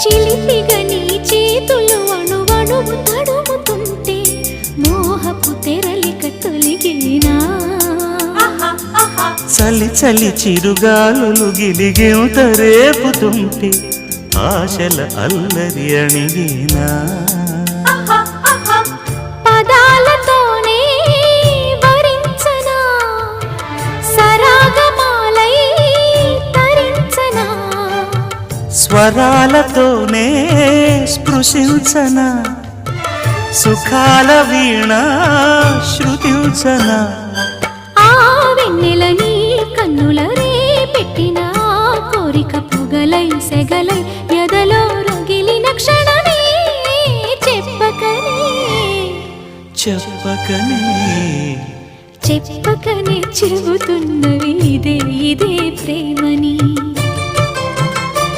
చిలిపిగా నీ చేతులు అణువణువు తడుముతుంటే మోహపు తెరలిక తొలిగేనా చలి చలి చిరుగాలులు గిలిగింత రేపుతుంటే ఆశల అల్లరి అణిగేనా పదాలతోనే వరించనా సరాగమాలై తరించనా స్వరాలతోనే స్పృశించనా సుఖాల వీణ శృతించనా ఆ వెన్నెల నీ కన్నుల రే పెట్టిన కోరిక పొగలై సెగలై ఎదలో రగిలిన క్షణమే చెప్పకనే చెప్పకనే చెప్పకనే చెబుతున్నవి ఇదే ఇదే ప్రేమని